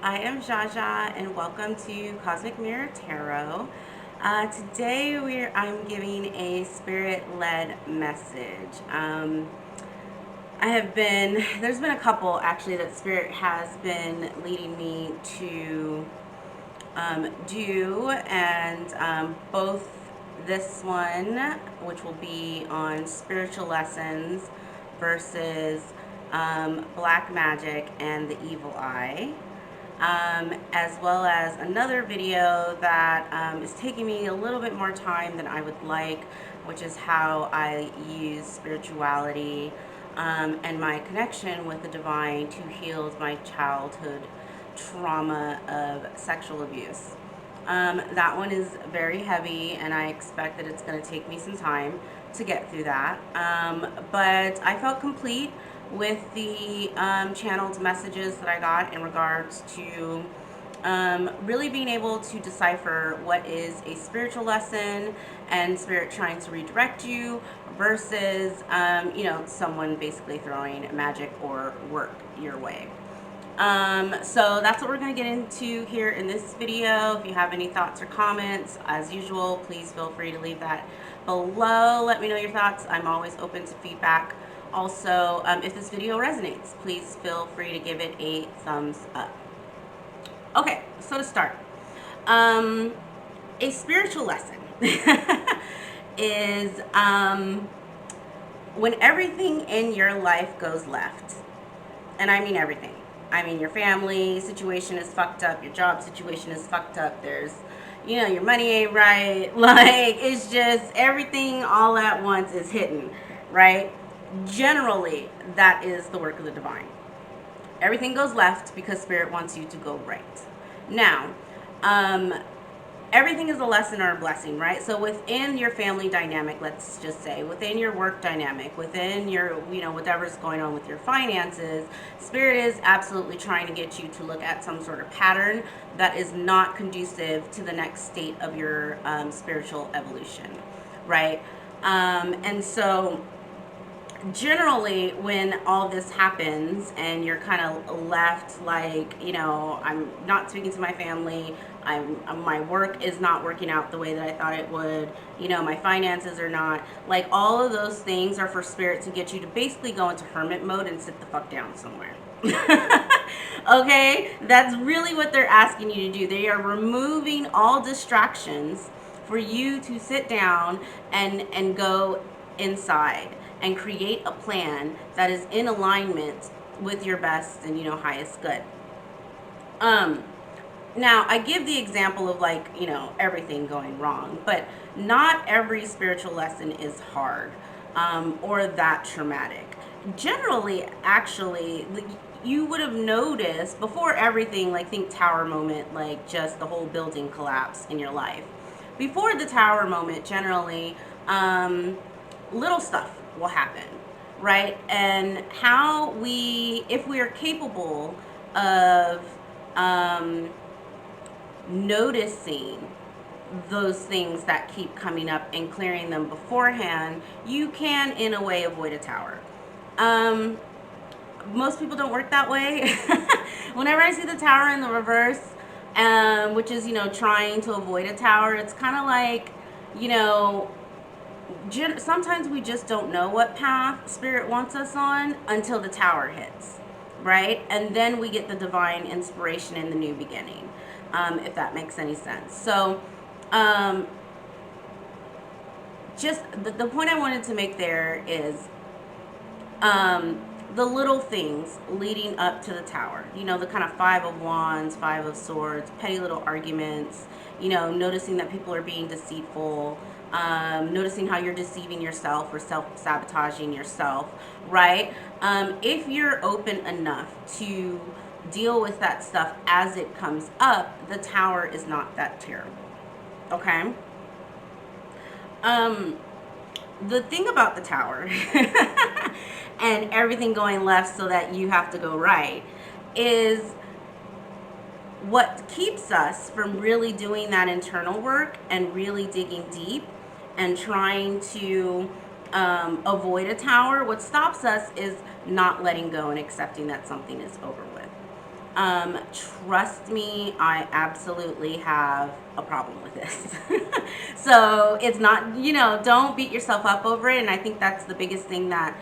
I am JaJa and welcome to Cosmic Mirror Tarot. Today I'm giving a spirit-led message. There's been a couple actually that spirit has been leading me to do, and both this one, which will be on spiritual lessons versus black magic and the evil eye, as well as another video that is taking me a little bit more time than I would like, which is how I use spirituality and my connection with the divine to heal my childhood trauma of sexual abuse. That one is very heavy, and I expect that it's going to take me some time to get through that. But I felt complete with the channeled messages that I got in regards to really being able to decipher what is a spiritual lesson and spirit trying to redirect you versus, someone basically throwing magic or work your way. So that's what we're going to get into here in this video. If you have any thoughts or comments, as usual, please feel free to leave that below. Let me know your thoughts. I'm always open to feedback. Also, if this video resonates, please feel free to give it a thumbs up. Okay, so to start, a spiritual lesson is when everything in your life goes left. And I mean everything. I mean, your family situation is fucked up. Your job situation is fucked up. There's, your money ain't right. Like, it's just everything all at once is hitting, right? Generally, that is the work of the divine. Everything goes left because spirit wants you to go right. Now, everything is a lesson or a blessing, right? So within your family dynamic, let's just say, within your work dynamic, within your, whatever's going on with your finances, spirit is absolutely trying to get you to look at some sort of pattern that is not conducive to the next state of your spiritual evolution, right? And so generally when all this happens and you're kind of left like, I'm not speaking to my family, my work is not working out the way that I thought it would, my finances are not, like, all of those things are for spirit to get you to basically go into hermit mode and sit the fuck down somewhere. Okay, that's really what they're asking you to do. They are removing all distractions for you to sit down and go inside and create a plan that is in alignment with your best and highest good. Now I give the example of, like, everything going wrong, but not every spiritual lesson is hard or that traumatic. Generally, actually, you would have noticed before everything, like, think tower moment, like just the whole building collapse in your life. Before the tower moment, generally, little stuff will happen, right? And if we are capable of noticing those things that keep coming up and clearing them beforehand, you can, in a way, avoid a tower. Most people don't work that way. Whenever I see the tower in the reverse, which is, trying to avoid a tower, it's kind of like, sometimes we just don't know what path spirit wants us on until the tower hits, right? And then we get the divine inspiration in the new beginning, if that makes any sense. So just the point I wanted to make there is the little things leading up to the tower, the kind of 5 of wands, 5 of swords, petty little arguments, noticing that people are being deceitful, noticing how you're deceiving yourself or self-sabotaging yourself, right? If you're open enough to deal with that stuff as it comes up, the tower is not that terrible, okay? The thing about the tower and everything going left so that you have to go right is what keeps us from really doing that internal work and really digging deep and trying to avoid a tower. What stops us is not letting go and accepting that something is over with. Trust me, I absolutely have a problem with this. So it's not, don't beat yourself up over it. And I think that's the biggest thing that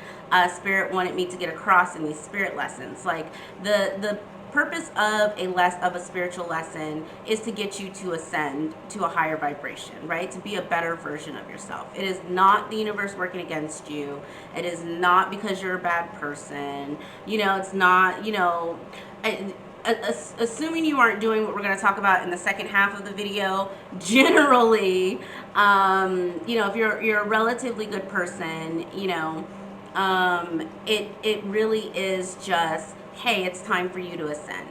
Spirit wanted me to get across in these spirit lessons. Like the purpose of a spiritual lesson is to get you to ascend to a higher vibration, right? To be a better version of yourself. It is not the universe working against you. It is not because you're a bad person. It's not, assuming you aren't doing what we're going to talk about in the second half of the video. Generally, if you're a relatively good person, it really is just, hey, it's time for you to ascend,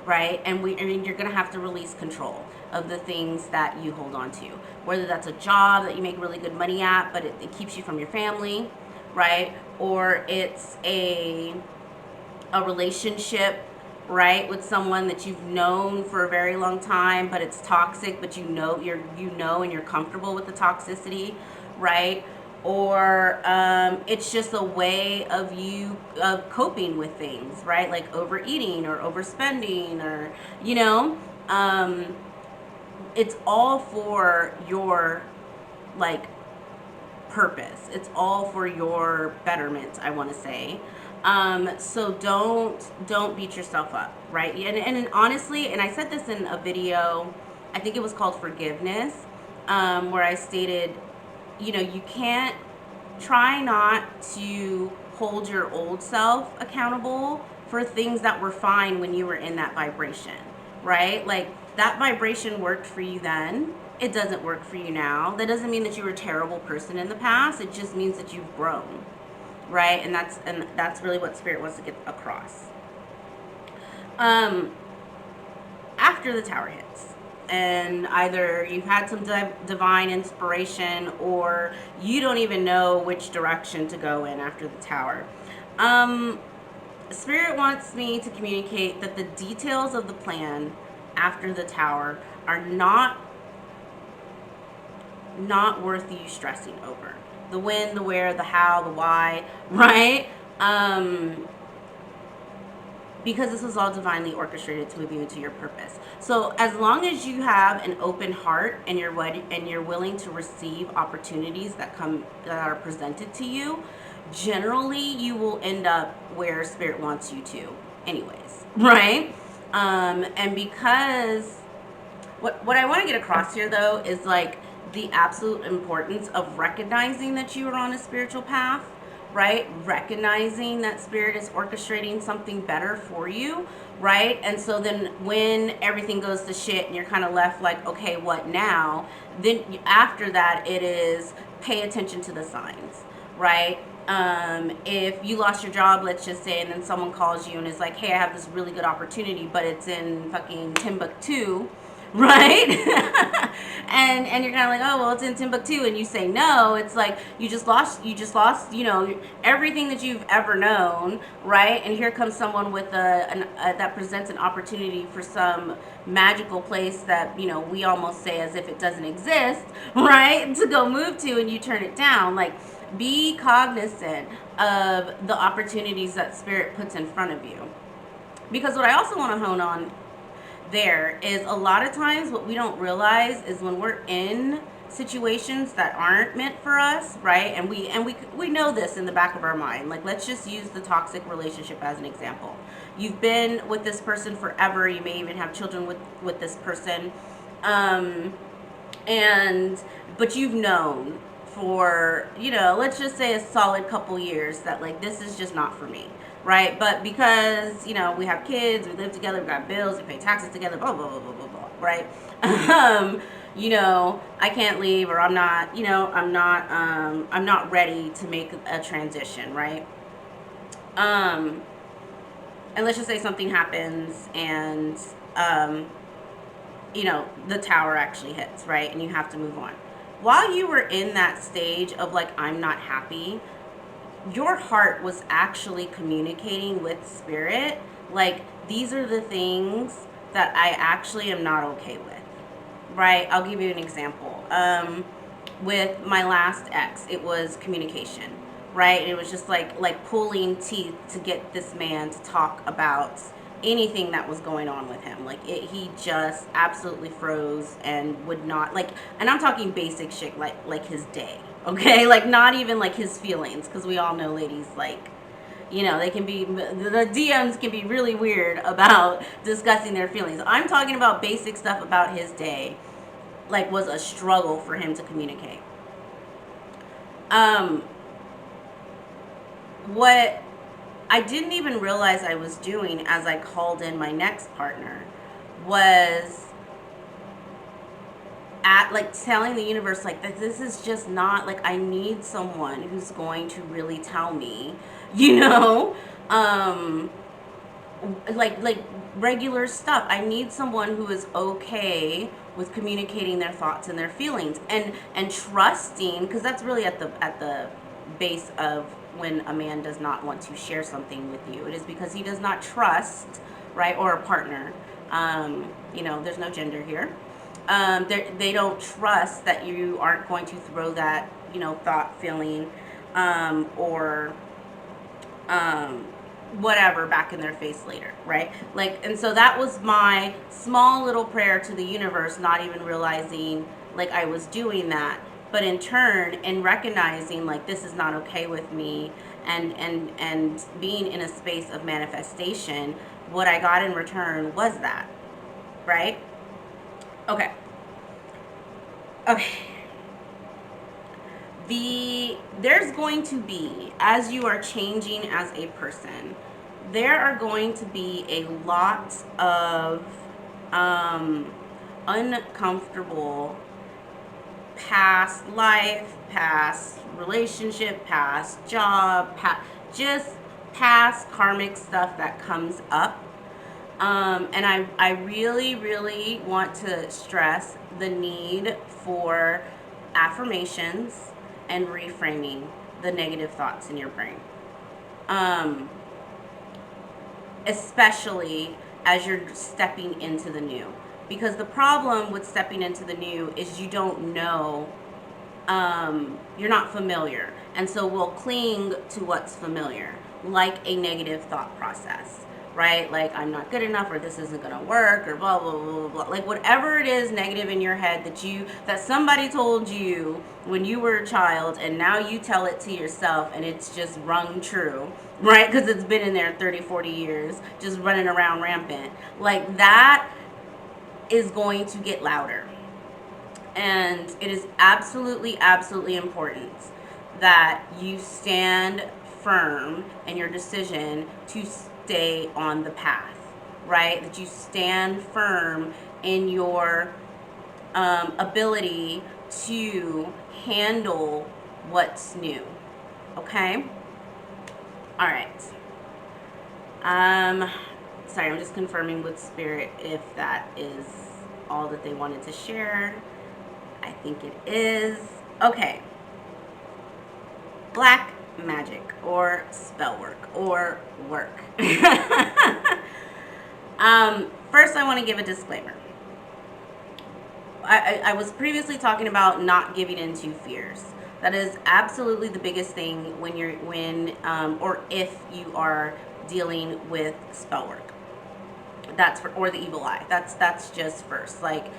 right? And you're going to have to release control of the things that you hold on to, whether that's a job that you make really good money at, but it keeps you from your family, right? Or it's a relationship, right, with someone that you've known for a very long time, but it's toxic, but and you're comfortable with the toxicity, right? Or it's just a way of you coping with things, right? Like overeating or overspending, or it's all for your like purpose. It's all for your betterment, I want to say. So don't beat yourself up, right? And honestly, and I said this in a video, I think it was called Forgiveness, where I stated, you can't, try not to hold your old self accountable for things that were fine when you were in that vibration, right? Like that vibration worked for you then. It doesn't work for you now. That doesn't mean that you were a terrible person in the past. It just means that you've grown, right? And that's really what Spirit wants to get across. After the tower hits, and either you've had some divine inspiration, or you don't even know which direction to go in after the tower. Spirit wants me to communicate that the details of the plan after the tower are not worth you stressing over. The when, the where, the how, the why, right? Because this was all divinely orchestrated to move you into your purpose. So as long as you have an open heart and you're willing to receive opportunities that are presented to you, generally you will end up where Spirit wants you to anyways, right? And because what I want to get across here though is like the absolute importance of recognizing that you are on a spiritual path, right? Recognizing that Spirit is orchestrating something better for you, right? And so then when everything goes to shit and you're kind of left like, okay, what now? Then after that, it is pay attention to the signs, right? If you lost your job, let's just say, and then someone calls you and is like, hey, I have this really good opportunity, but it's in fucking Timbuktu, right? and you're kind of like, oh, well, it's in Timbuktu, and you say no. It's like you just lost everything that you've ever known, right? And here comes someone with that presents an opportunity for some magical place that we almost say as if it doesn't exist, right, to go move to, and you turn it down. Like, be cognizant of the opportunities that Spirit puts in front of you. Because what I also want to hone on there is, a lot of times what we don't realize is when we're in situations that aren't meant for us, right? And we know this in the back of our mind. Like, let's just use the toxic relationship as an example. You've been with this person forever. You may even have children with this person, but you've known for let's just say a solid couple years that like this is just not for me, right? But because we have kids, we live together, we got bills, we pay taxes together, blah blah blah blah blah, blah, right? I can't leave, or I'm not ready to make a transition, right? And let's just say something happens and the tower actually hits, right? And you have to move on. While you were in that stage of like, I'm not happy, your heart was actually communicating with Spirit, like, these are the things that I actually am not okay with, right? I'll give you an example. With my last ex, it was communication, right? It was just like pulling teeth to get this man to talk about anything that was going on with him. Like he just absolutely froze and would not like. And I'm talking basic shit like his day, okay? Like not even like his feelings, because we all know ladies like. You know, they can be, the DMs can be really weird about discussing their feelings. I'm talking about basic stuff about his day, like was a struggle for him to communicate. What I didn't even realize I was doing as I called in my next partner was at like telling the universe like that this is just not like, I need someone who's going to really tell me, you know, like regular stuff. I need someone who is okay with communicating their thoughts and their feelings and trusting, because that's really at the base of when a man does not want to share something with you. It is because he does not trust, right? Or a partner. You know, there's no gender here. They don't trust that you aren't going to throw that, you know, thought, feeling, or whatever back in their face later, right? Like, and so that was my small little prayer to the universe, not even realizing like I was doing that, but in turn, in recognizing like this is not okay with me, and being in a space of manifestation, what I got in return was that, right? Okay. There's going to be, as you are changing as a person, there are going to be a lot of uncomfortable past life, past relationship, past job, just past karmic stuff that comes up. And I really, really want to stress the need for affirmations and reframing the negative thoughts in your brain. Especially as you're stepping into the new. Because the problem with stepping into the new is you don't know, you're not familiar. And so we'll cling to what's familiar, like a negative thought process. Right? Like, I'm not good enough, or this isn't going to work, or blah, blah, blah, blah, blah. Like, whatever it is negative in your head that somebody told you when you were a child, and now you tell it to yourself, and it's just rung true, right? Because it's been in there 30, 40 years, just running around rampant. Like, that is going to get louder. And it is absolutely, absolutely important that you stand firm in your decision to stay on the path, right? That you stand firm in your ability to handle what's new, okay? All right. Sorry, I'm just confirming with Spirit if that is all that they wanted to share. I think it is. Okay. Black magic or spell work or work. First, I want to give a disclaimer. I was previously talking about not giving into fears. That is absolutely the biggest thing or if you are dealing with spell work. Or the evil eye. That's just first. Like,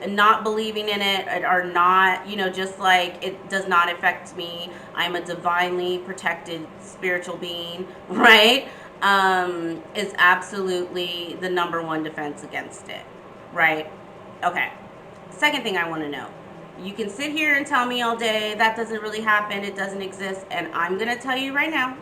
not believing in it, or not, just like it does not affect me. I'm a divinely protected spiritual being, right? Is absolutely the number one defense against it, right? Okay. Second thing I want to know. You can sit here and tell me all day that doesn't really happen, it doesn't exist, and I'm going to tell you right now,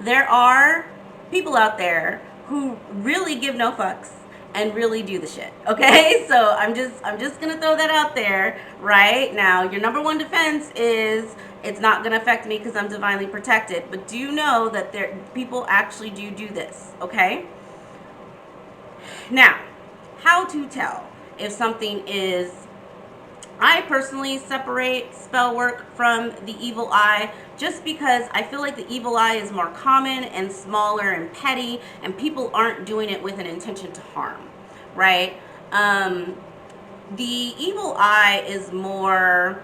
there are people out there who really give no fucks and really do the shit. Okay, so I'm just gonna throw that out there right now. Your number one defense is it's not gonna affect me because I'm divinely protected. But do know that people actually do this. Okay. Now, how to tell if something is? I personally separate spell work from the evil eye, just because I feel like the evil eye is more common and smaller and petty, and people aren't doing it with an intention to harm, right? The evil eye is more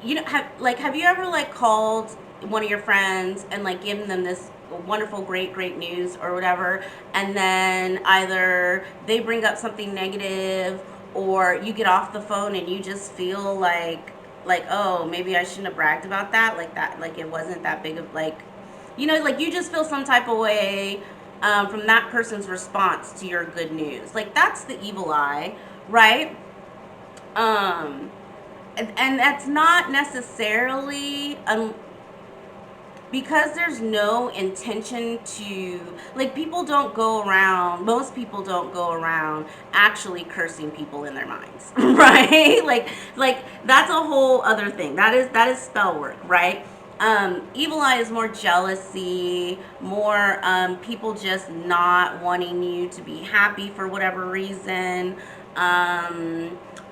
have you ever like called one of your friends and like given them this wonderful, great news or whatever, and then either they bring up something negative, or you get off the phone and you just feel like, oh, maybe I shouldn't have bragged about that, like it wasn't that big of like, like you just feel some type of way from that person's response to your good news. Like that's the evil eye, right? Um, and that's not necessarily because there's no intention to, like, people don't go around, most people don't go around actually cursing people in their minds. Right? Like that's a whole other thing. That is spell work, right? Evil eye is more jealousy, more people just not wanting you to be happy for whatever reason,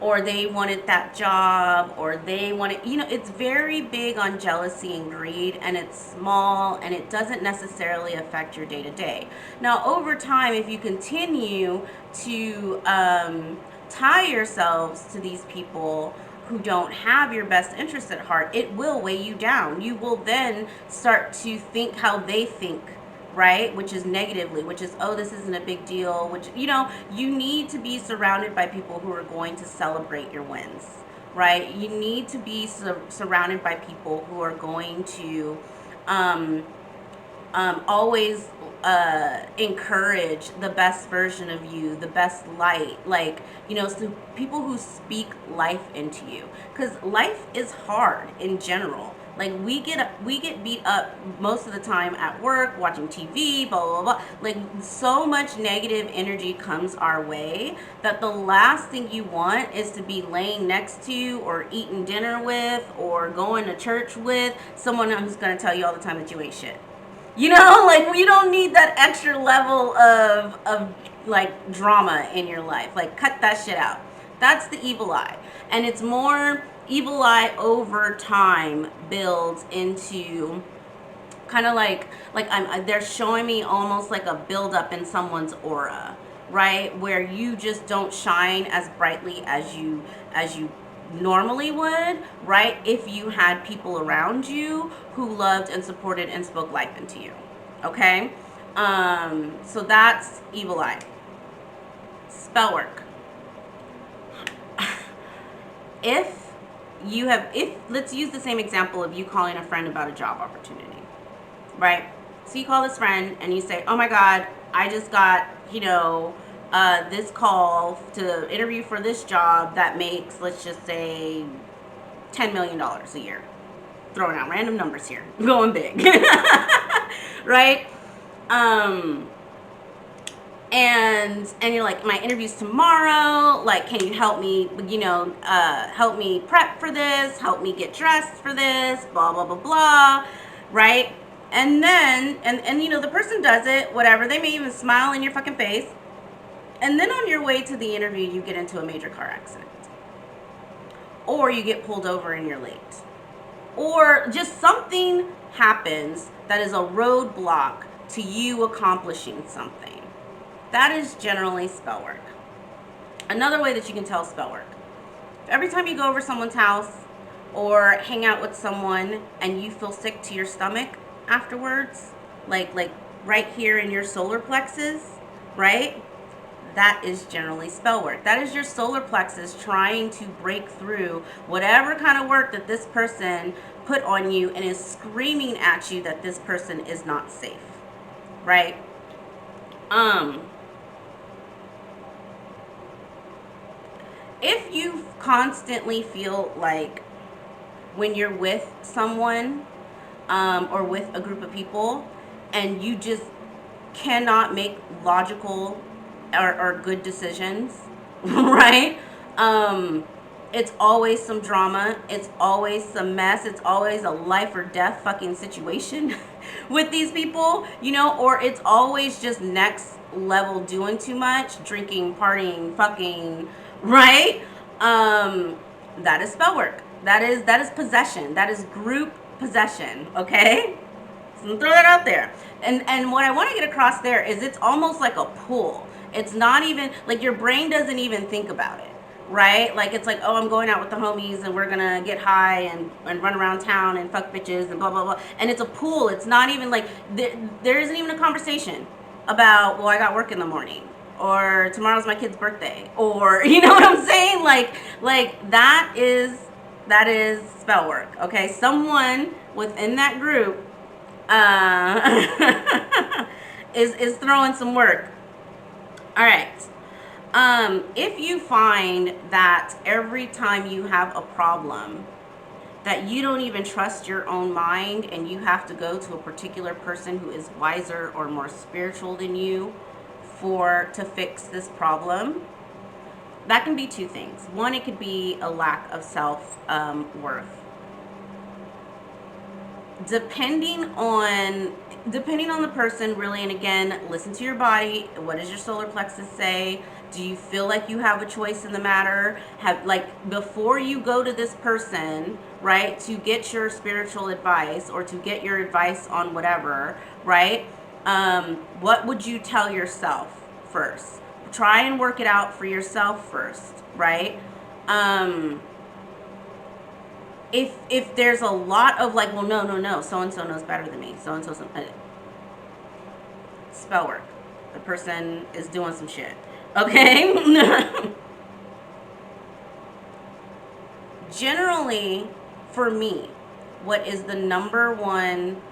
or they wanted that job, or they wanted, it's very big on jealousy and greed, and it's small, and it doesn't necessarily affect your day to day. Now, over time, if you continue to tie yourselves to these people who don't have your best interest at heart, it will weigh you down. You will then start to think how they think, right? Which is negatively, which is, oh, this isn't a big deal, which, you need to be surrounded by people who are going to celebrate your wins, right? You need to be surrounded by people who are going to always encourage the best version of you, the best light, like, so people who speak life into you, because life is hard in general. Like we get beat up most of the time at work, watching TV, blah blah blah. Like so much negative energy comes our way that the last thing you want is to be laying next to, or eating dinner with, or going to church with someone who's going to tell you all the time that you ain't shit. Like we don't need that extra level of like drama in your life. Like cut that shit out. That's the evil eye. And it's more, evil eye over time builds into kind of like they're showing me almost like a buildup in someone's aura, right? Where you just don't shine as brightly as you normally would, right? If you had people around you who loved and supported and spoke life into you. Okay? So that's evil eye. Spell work. If let's use the same example of you calling a friend about a job opportunity, right? So you call this friend and you say, oh my God, I just got, this call to interview for this job that makes, let's just say, $10 million a year. Throwing out random numbers here. Going big. Right? And you're like, my interview's tomorrow, like, can you help me, help me prep for this, help me get dressed for this, blah, blah, blah, blah, right? And then, and the person does it, whatever, they may even smile in your fucking face, and then on your way to the interview, you get into a major car accident. Or you get pulled over and you're late. Or just something happens that is a roadblock to you accomplishing something. That is generally spell work. Another way that you can tell spell work. Every time you go over someone's house or hang out with someone and you feel sick to your stomach afterwards, like right here in your solar plexus, right? That is generally spell work. That is your solar plexus trying to break through whatever kind of work that this person put on you and is screaming at you that this person is not safe, right? If you constantly feel like when you're with someone or with a group of people and you just cannot make logical or good decisions, right? It's always some drama. It's always some mess. It's always a life or death fucking situation with these people, or it's always just next level doing too much, drinking, partying, fucking, right? That is spell work. That is possession. That is group possession, okay? So throw that out there. And what I want to get across there is it's almost like a pull. It's not even, like your brain doesn't even think about it, right? Like, it's like, oh, I'm going out with the homies and we're gonna get high and run around town and fuck bitches and blah blah blah. And it's a pool. It's not even like there isn't even a conversation about, well, I got work in the morning, or tomorrow's my kid's birthday, or you know what I'm saying? Like that is spell work. Okay, someone within that group is throwing some work. All right. If you find that every time you have a problem that you don't even trust your own mind and you have to go to a particular person who is wiser or more spiritual than you to fix this problem, that can be two things. One, it could be a lack of self worth. Depending on the person, really. And again, listen to your body. What does your solar plexus say? Do you feel like you have a choice in the matter? Before you go to this person, right, to get your spiritual advice or to get your advice on whatever, right, what would you tell yourself first? Try and work it out for yourself first, right? If there's a lot of like, well, no, so and so knows better than me, so and so, spell work. The person is doing some shit. Okay. Generally, for me, what is the number one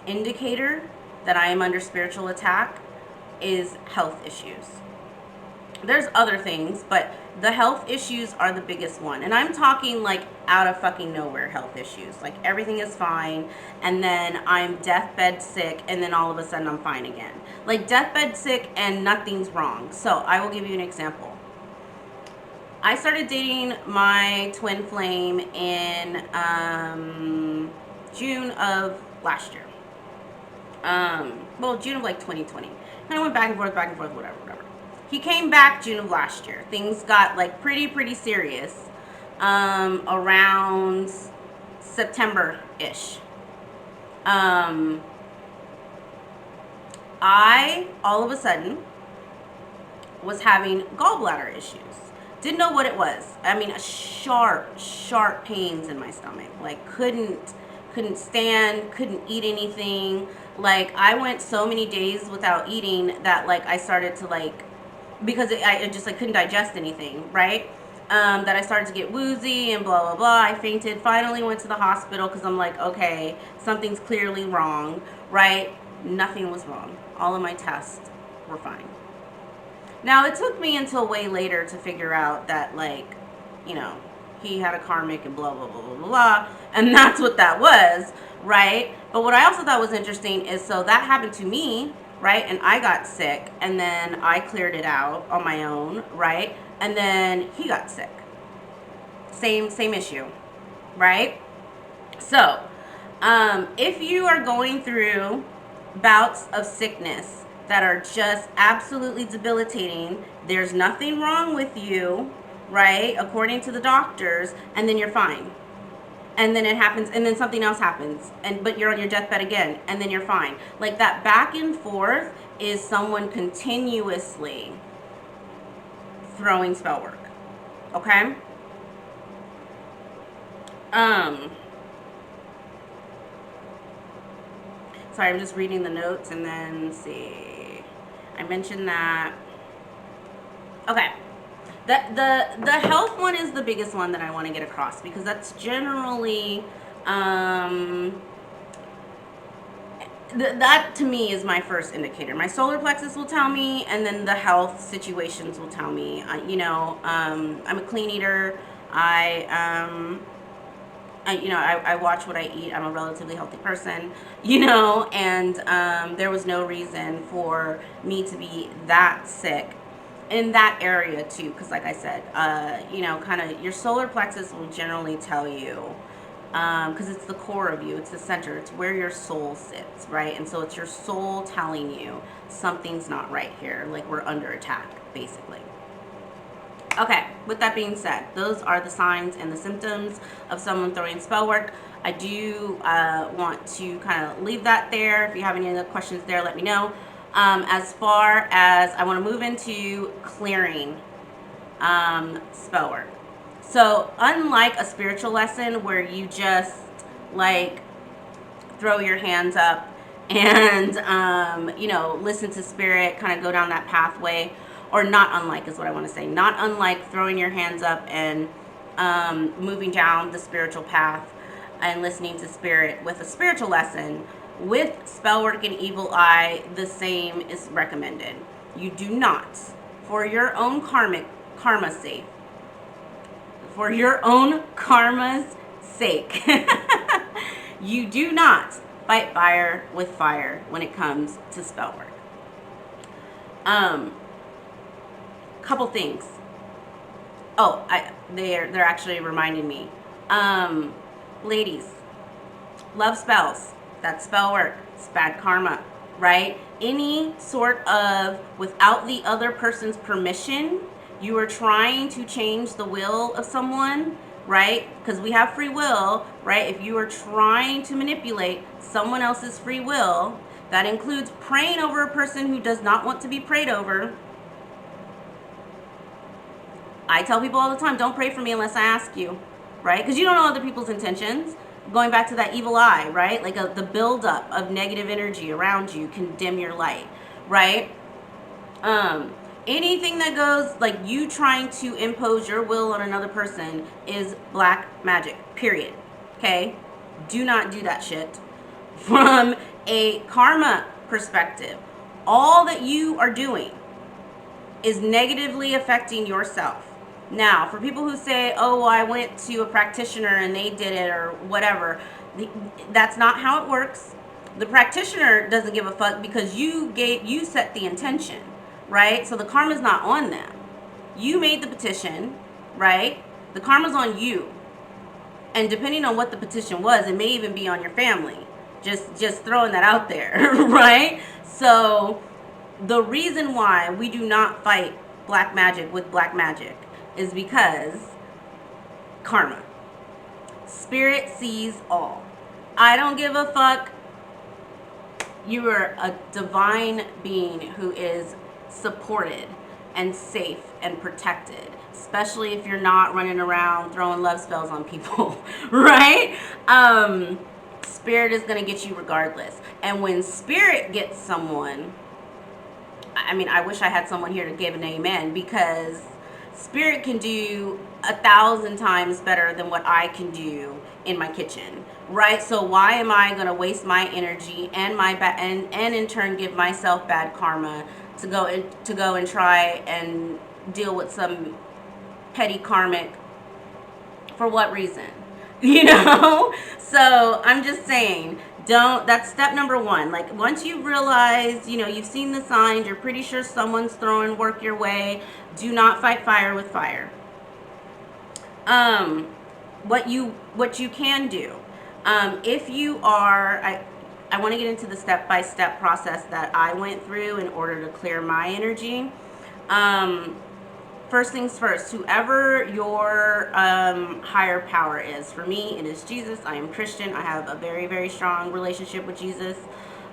indicator that I am under spiritual attack is health issues. There's other things, but the health issues are the biggest one. And I'm talking like out of fucking nowhere health issues. Like everything is fine, and then I'm deathbed sick, and then all of a sudden I'm fine again. Like deathbed sick and nothing's wrong. So I will give you an example. I started dating my twin flame in June of last year. June of like 2020. Kind of went back and forth, whatever. He came back June of last year. Things got like pretty serious around September-ish. I all of a sudden was having gallbladder issues. Didn't know what it was. I mean, sharp pains in my stomach. Like couldn't stand, couldn't eat anything. Like I went so many days without eating that like I started to like, because I just like couldn't digest anything, right? That I started to get woozy and blah blah blah. I fainted. Finally went to the hospital because I'm like, okay, something's clearly wrong, right? Nothing was wrong. All of my tests were fine. Now it took me until way later to figure out that like, you know, he had a karmic and blah blah blah blah blah, and that's what that was, right? But what I also thought was interesting is, so that happened to me, right? And I got sick, and then I cleared it out on my own, right? And then he got sick. Same issue, right? So, if you are going through bouts of sickness that are just absolutely debilitating, there's nothing wrong with you, right? According to the doctors, and then you're fine. And then it happens, and then something else happens, but you're on your deathbed again, and then you're fine. Like that back and forth is someone continuously throwing spell work. Okay? Sorry, I'm just reading the notes, and then see. I mentioned that. Okay. The health one is the biggest one that I want to get across, because that's generally that to me is my first indicator. My solar plexus will tell me, and then the health situations will tell me. I'm a clean eater. I watch what I eat. I'm a relatively healthy person, and there was no reason for me to be that sick in that area too, because like I said, kind of your solar plexus will generally tell you, because it's the core of you, it's the center, it's where your soul sits, right? And so it's your soul telling you something's not right here, like we're under attack, basically. Okay, with that being said, those are the signs and the symptoms of someone throwing spell work. I do want to kind of leave that there. If you have any other questions there, let me know. As far as I want to move into clearing spell work. So unlike a spiritual lesson where you just like throw your hands up and listen to spirit, kind of go down that pathway, or not unlike is what I want to say, not unlike throwing your hands up and moving down the spiritual path and listening to spirit with a spiritual lesson. With spell work and evil eye, the same is recommended. You do not, for your own karma's sake, for your own karma's sake, you do not fight fire with fire when it comes to spell work. Couple things. Oh, they're actually reminding me. Ladies, love spells. That's spell work. It's bad karma, right? Any sort of, without the other person's permission, you are trying to change the will of someone, right? Because we have free will, right? If you are trying to manipulate someone else's free will, that includes praying over a person who does not want to be prayed over. I tell people all the time, don't pray for me unless I ask you, right? Because you don't know other people's intentions. Going back to that evil eye, right? Like the buildup of negative energy around you can dim your light, right? Anything that goes like you trying to impose your will on another person is black magic, period. Okay? Do not do that shit. From a karma perspective, all that you are doing is negatively affecting yourself. Now, for people who say, oh, well, I went to a practitioner and they did it or whatever, that's not how it works. The practitioner doesn't give a fuck because you set the intention, right? So the karma's not on them. You made the petition, right? The karma's on you. And depending on what the petition was, it may even be on your family. Just throwing that out there, right? So the reason why we do not fight black magic with black magic is because karma. Spirit sees all. I don't give a fuck. You are a divine being who is supported and safe and protected, especially if you're not running around throwing love spells on people, right? Spirit is going to get you regardless. And when spirit gets someone, I mean, I wish I had someone here to give an amen, because spirit can do 1,000 times better than what I can do in my kitchen, right? So why am I going to waste my energy and and in turn give myself bad karma to go and try and deal with some petty karmic, for what reason? So I'm just saying, that's step number one. Like, once you realize, you've seen the signs, you're pretty sure someone's throwing work your way, do not fight fire with fire. What you can do, if you are, I want to get into the step-by-step process that I went through in order to clear my energy. First things first, whoever your higher power is. For me, it is Jesus. I am Christian. I have a very, very strong relationship with Jesus.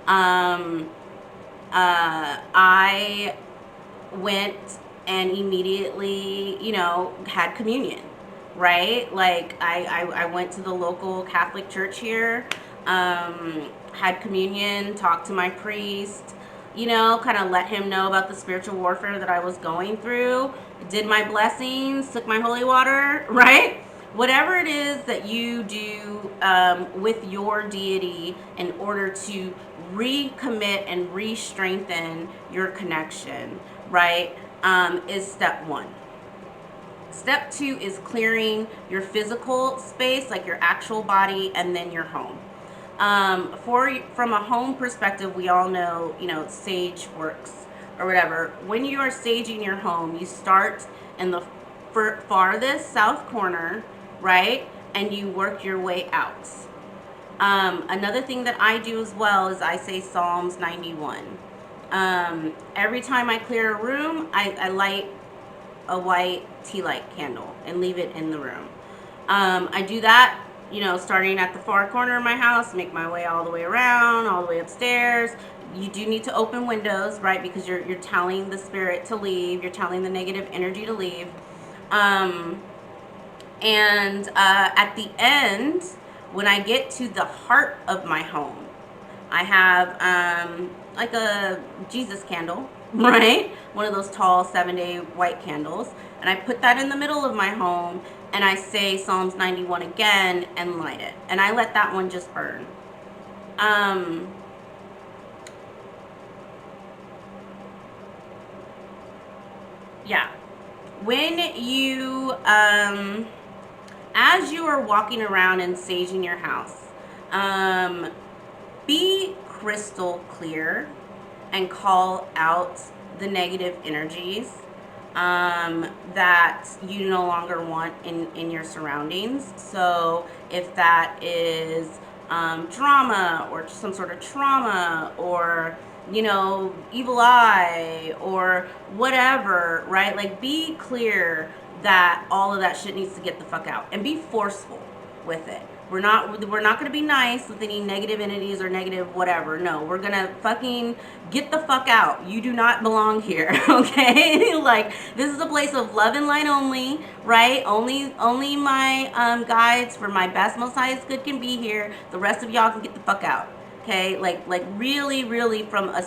I went and immediately, had communion, right? Like, I went to the local Catholic church here, had communion, talked to my priest, kind of let him know about the spiritual warfare that I was going through, did my blessings, took my holy water, right? Whatever it is that you do with your deity in order to recommit and re-strengthen your connection, right, is step one. Step two is clearing your physical space, like your actual body, and then your home. From a home perspective, we all know, sage works or whatever. When you are saging your home, you start in the farthest south corner, right? And you work your way out. Another thing that I do as well is I say Psalms 91. Every time I clear a room, I light a white tea light candle and leave it in the room. I do that, starting at the far corner of my house, make my way all the way around, all the way upstairs. You do need to open windows, right? Because you're telling the spirit to leave. You're telling the negative energy to leave. And at the end, when I get to the heart of my home, I have like a Jesus candle, right? One of those tall 7-day white candles. And I put that in the middle of my home, and I say Psalms 91 again and light it. And I let that one just burn. Yeah. When you, as you are walking around and saging your house, be crystal clear and call out the negative energies that you no longer want in your surroundings. So if that is drama or some sort of trauma or evil eye or whatever, right? Like, be clear that all of that shit needs to get the fuck out, and be forceful with it. We're not going to be nice with any negative entities or negative whatever. No, we're going to fucking get the fuck out. You do not belong here, okay? Like, this is a place of love and light only, right? Only my guides for my best, most highest good can be here. The rest of y'all can get the fuck out. Okay, like really, really from a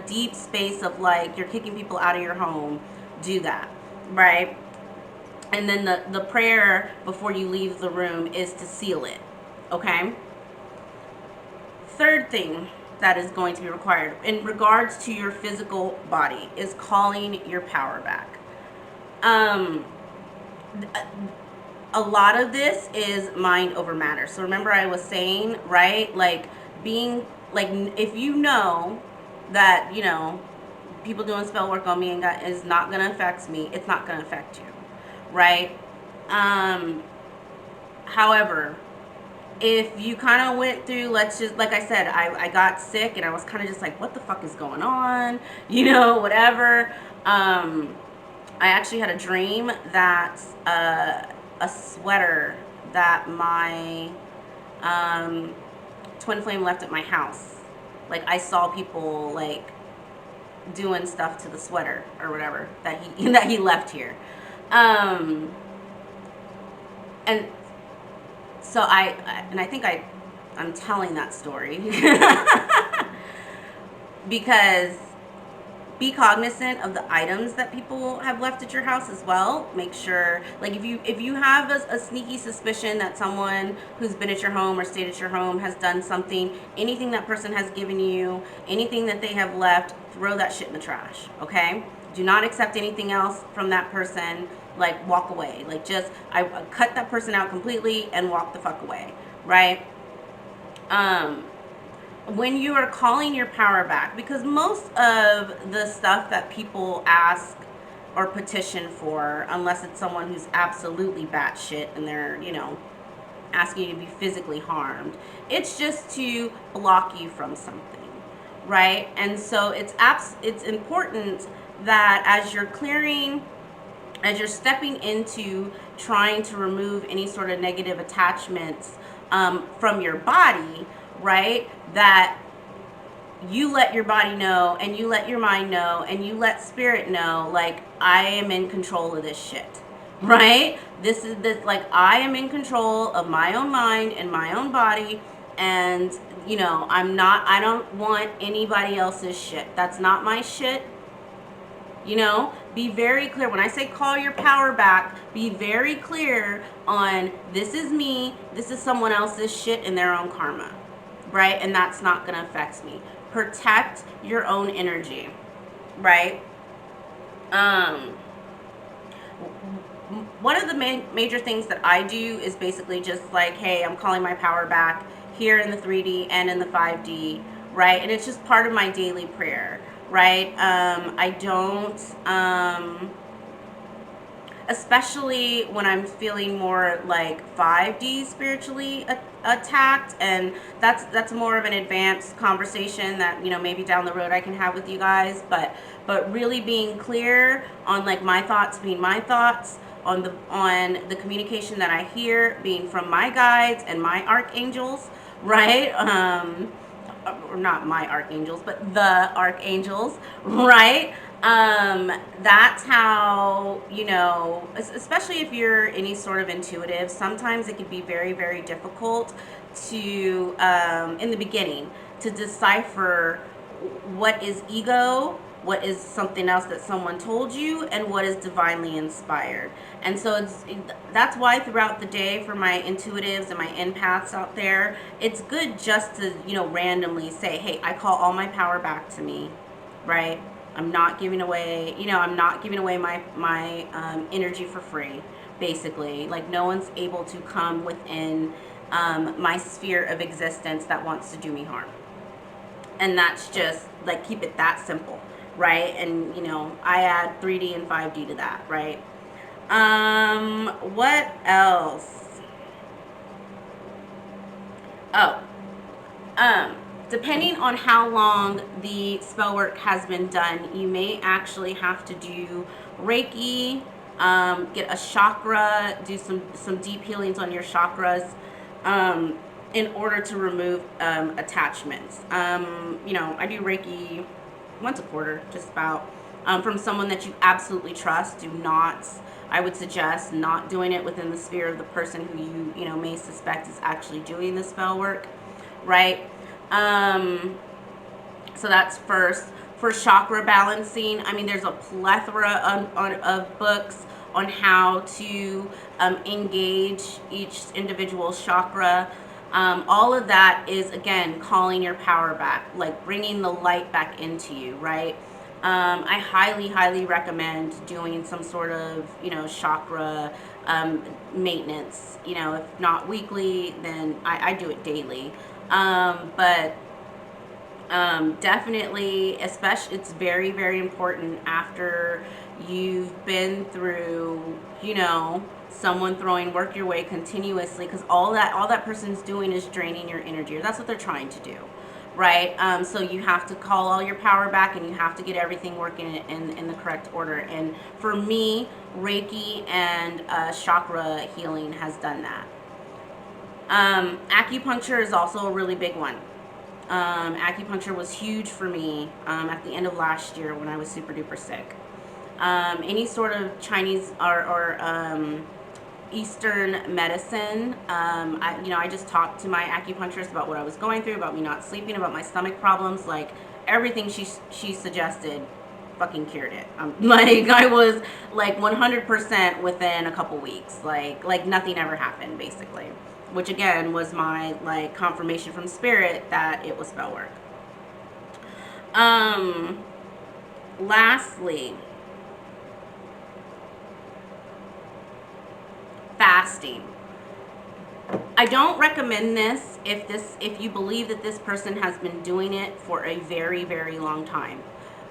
deep space of like you're kicking people out of your home. Do that, right? And then the prayer before you leave the room is to seal it. Okay. Third thing that is going to be required in regards to your physical body is calling your power back. A lot of this is mind over matter. So remember I was saying, right? Like, being like, if you know that people doing spell work on me and God is not going to affect me, it's not going to affect you, right? However, if you kind of went through, let's just, like I said, I got sick and I was kind of just like, what the fuck is going on, whatever. I actually had a dream that a sweater that my twin flame left at my house, like, I saw people like doing stuff to the sweater or whatever that he left here, and so I think I'm telling that story because be cognizant of the items that people have left at your house as well. Make sure, like, if you have a sneaky suspicion that someone who's been at your home or stayed at your home has done something, anything that person has given you, anything that they have left, throw that shit in the trash, okay? Do not accept anything else from that person. Like, walk away. Like, just, I cut that person out completely and walk the fuck away, right? When you are calling your power back, because most of the stuff that people ask or petition for, unless it's someone who's absolutely batshit and they're, asking you to be physically harmed, it's just to block you from something, right? And so it's important that as you're clearing, as you're stepping into trying to remove any sort of negative attachments from your body, right, that you let your body know, and you let your mind know, and you let spirit know, like, I am in control of this shit, right? This is like, I am in control of my own mind and my own body, and I don't want anybody else's shit. That's not my shit. Be very clear. When I say call your power back, be very clear on, this is me, this is someone else's shit and their own karma, right? And that's not going to affect me. Protect your own energy, right? One of the major things that I do is basically just like, hey, I'm calling my power back here in the 3D and in the 5D, right? And it's just part of my daily prayer, right? I don't, especially when I'm feeling more like 5D spiritually attacked, and that's more of an advanced conversation that maybe down the road I can have with you guys, but really being clear on, like, my thoughts being my thoughts, on the communication that I hear being from my guides and my archangels, right? Or not my archangels, but the archangels, right? That's how, you know, especially if you're any sort of intuitive, sometimes it can be very, very difficult to, in the beginning, to decipher what is ego, what is something else that someone told you, and what is divinely inspired. And so that's why throughout the day, for my intuitives and my empaths out there, it's good just to, you know, randomly say, hey, I call all my power back to me, right? I'm not giving away, you know, I'm not giving away my energy for free, basically. Like, no one's able to come within my sphere of existence that wants to do me harm. And that's just, like, keep it that simple, right? And, you know, I add 3D and 5D to that, right? What else? Oh, Um, depending on how long the spell work has been done, you may actually have to do Reiki, get a chakra, do some deep healings on your chakras, in order to remove attachments. You know, I do Reiki once a quarter, just about. From someone that you absolutely trust. Do not, I would suggest not doing it within the sphere of the person who you know, may suspect is actually doing the spell work, right? So that's first. For chakra balancing, I mean, there's a plethora of books on how to engage each individual chakra. All of that is, again, calling your power back, like bringing the light back into you, right? I highly, highly recommend doing some sort of, you know, chakra maintenance. You know, if not weekly, then I do it daily. But definitely, especially, it's very, very important after you've been through, you know, someone throwing work your way continuously, because all that person's doing is draining your energy, or that's what they're trying to do, right? So you have to call all your power back, and you have to get everything working in the correct order. And for me, Reiki and chakra healing has done that. Acupuncture is also a really big one. Acupuncture was huge for me at the end of last year when I was super duper sick. Any sort of Chinese or Eastern medicine. I just talked to my acupuncturist about what I was going through, about me not sleeping, about my stomach problems. Like, everything she suggested fucking cured it. Like, I was like 100% within a couple weeks. Like nothing ever happened, basically. Which, again, was my, like, confirmation from spirit that it was spell work. Lastly, fasting. I don't recommend this if you believe that this person has been doing it for a very, very long time,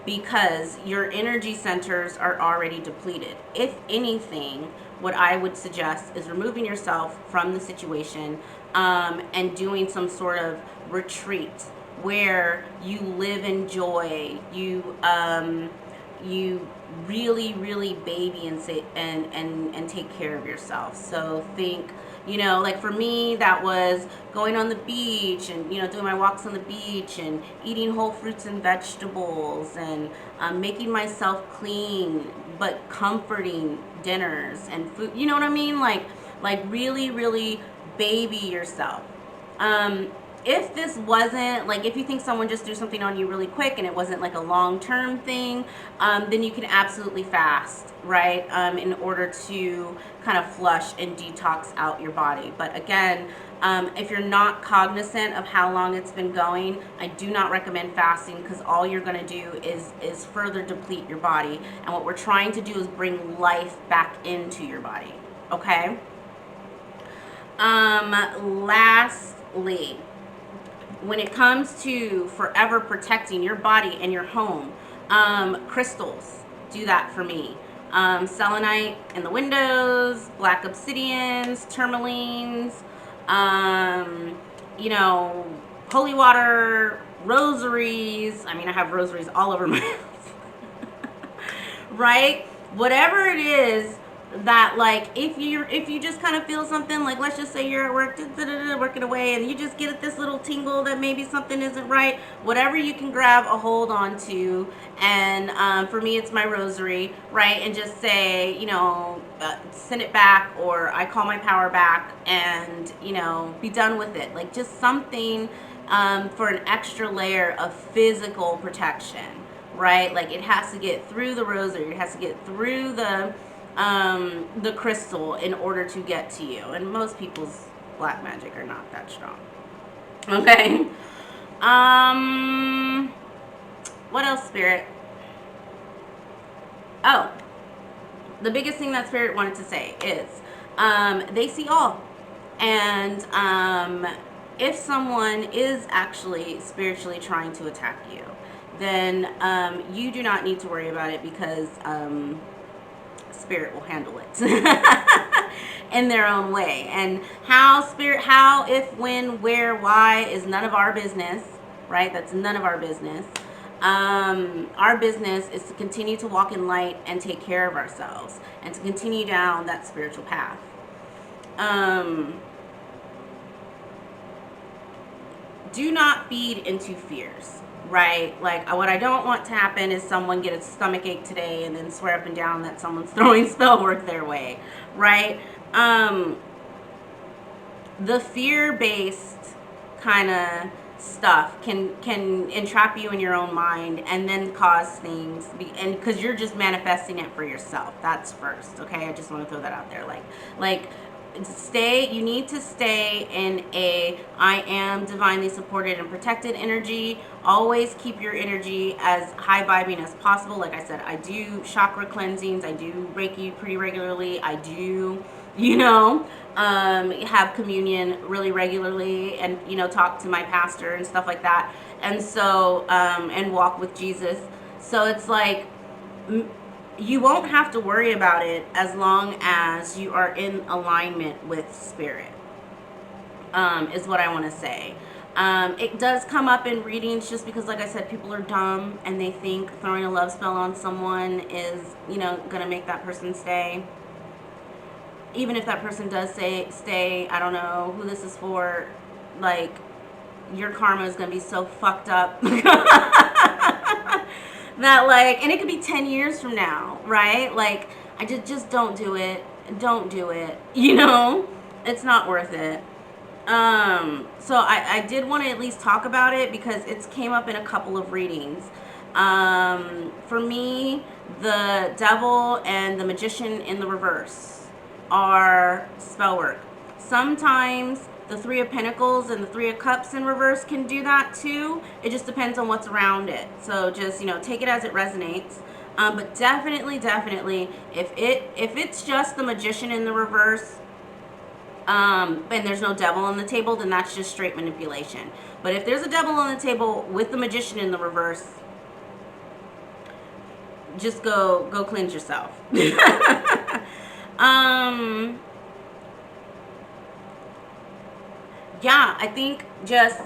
because your energy centers are already depleted. If anything, what I would suggest is removing yourself from the situation, and doing some sort of retreat where you live in joy. You really, really baby and say and take care of yourself. So think, you know, like, for me, that was going on the beach and, you know, doing my walks on the beach and eating whole fruits and vegetables, and making myself clean but comforting dinners and food. You know what I mean? Like really, really baby yourself. If this wasn't, like, if you think someone just threw something on you really quick and it wasn't like a long-term thing, then you can absolutely fast, right? In order to kind of flush and detox out your body. But again, if you're not cognizant of how long it's been going, I do not recommend fasting, because all you're going to do is further deplete your body. And what we're trying to do is bring life back into your body, okay? Lastly, when it comes to forever protecting your body and your home, crystals do that for me. Selenite in the windows, black obsidians, tourmalines, you know, holy water, rosaries. I mean, I have rosaries all over my house. Right? Whatever it is, that, like, if you just kind of feel something, like, let's just say you're at work, working away, and you just get this little tingle that maybe something isn't right, whatever you can grab a hold on to. And for me, it's my rosary, right? And just say, send it back, or I call my power back, and be done with it. Like, just something for an extra layer of physical protection, right? Like, it has to get through the rosary, it has to get through the crystal in order to get to you. And most people's black magic are not that strong. Okay. What else, Spirit? Oh, the biggest thing that Spirit wanted to say is they see all. And if someone is actually spiritually trying to attack you, then you do not need to worry about it, because Spirit will handle it in their own way. And how, if, when, where, why is none of our business, right? That's none of our business. Our business is to continue to walk in light and take care of ourselves, and to continue down that spiritual path. Do not feed into fears, right? Like, what I don't want to happen is someone get a stomach ache today and then swear up and down that someone's throwing spell work their way, right? The fear-based kind of stuff can entrap you in your own mind, and then cause things, and because you're just manifesting it for yourself. That's first, okay? I just want to throw that out there. Like you need to stay in a I am divinely supported and protected energy. Always keep your energy as high vibing as possible. Like I said, I do chakra cleansings, I do Reiki pretty regularly, I do have communion really regularly, and talk to my pastor and stuff like that, and so and walk with Jesus. So it's like, you won't have to worry about it as long as you are in alignment with Spirit, is what I want to say. It does come up in readings, just because, like I said, people are dumb and they think throwing a love spell on someone is gonna make that person stay. Even if that person does stay, I don't know who this is for, like, your karma is going to be so fucked up that, like, and it could be 10 years from now, right? Like, I just don't do it. Don't do it. It's not worth it. So I did want to at least talk about it, because it's came up in a couple of readings. For me, the Devil and the Magician in the reverse are spell work. Sometimes the Three of Pentacles and the Three of Cups in reverse can do that too. It just depends on what's around it. So just, take it as it resonates. But definitely, if it's just the Magician in the reverse, and there's no devil on the table, then that's just straight manipulation. But if there's a devil on the table with the Magician in the reverse, just go cleanse yourself. Yeah, I think just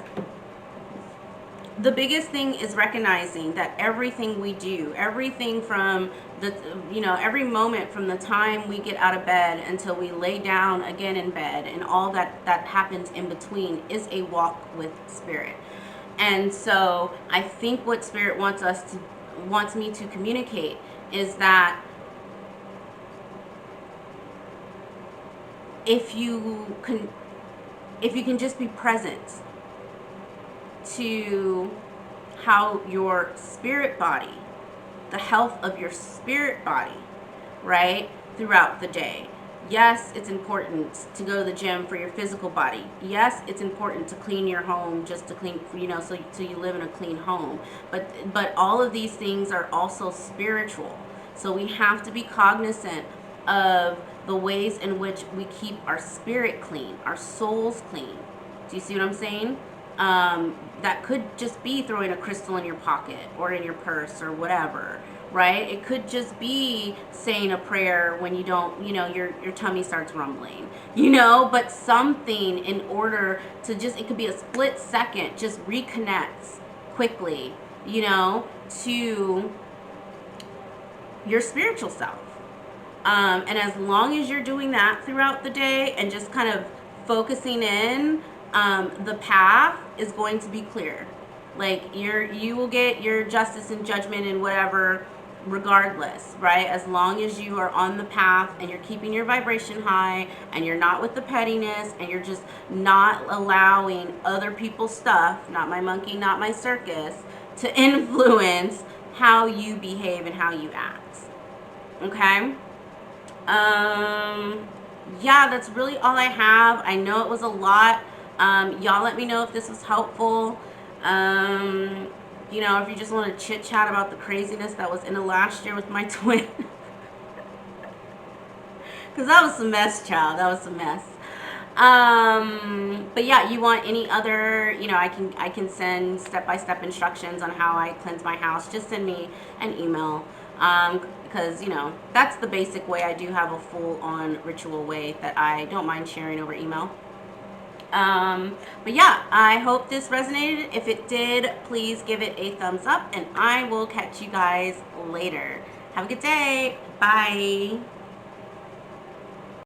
the biggest thing is recognizing that everything we do, everything from every moment from the time we get out of bed until we lay down again in bed, and all that happens in between, is a walk with Spirit. And so I think what Spirit wants me to communicate is that if you can just be present to how your spirit body, the health of your spirit body, right, throughout the day. Yes, it's important to go to the gym for your physical body. Yes, it's important to clean your home, just to clean, so you live in a clean home. But all of these things are also spiritual. So we have to be cognizant of the ways in which we keep our spirit clean, our souls clean. Do you see what I'm saying? That could just be throwing a crystal in your pocket or in your purse or whatever, right? It could just be saying a prayer when you don't, your tummy starts rumbling, but something in order to just, it could be a split second, just reconnects quickly, to your spiritual self. And as long as you're doing that throughout the day and just kind of focusing in, the path is going to be clear. Like you will get your justice and judgment and whatever regardless, right? As long as you are on the path and you're keeping your vibration high and you're not with the pettiness and you're just not allowing other people's stuff, not my monkey, not my circus, to influence how you behave and how you act. Okay? Yeah, that's really all I have. I know it was a lot. Y'all let me know if this was helpful. If you just want to chit chat about the craziness that was in the last year with my twin. Because that was a mess, child. That was a mess. But yeah, you want any other, I can send step-by-step instructions on how I cleanse my house. Just send me an email. Because, that's the basic way. I do have a full-on ritual way that I don't mind sharing over email. But yeah, I hope this resonated. If it did, please give it a thumbs up, and I will catch you guys later. Have a good day. Bye.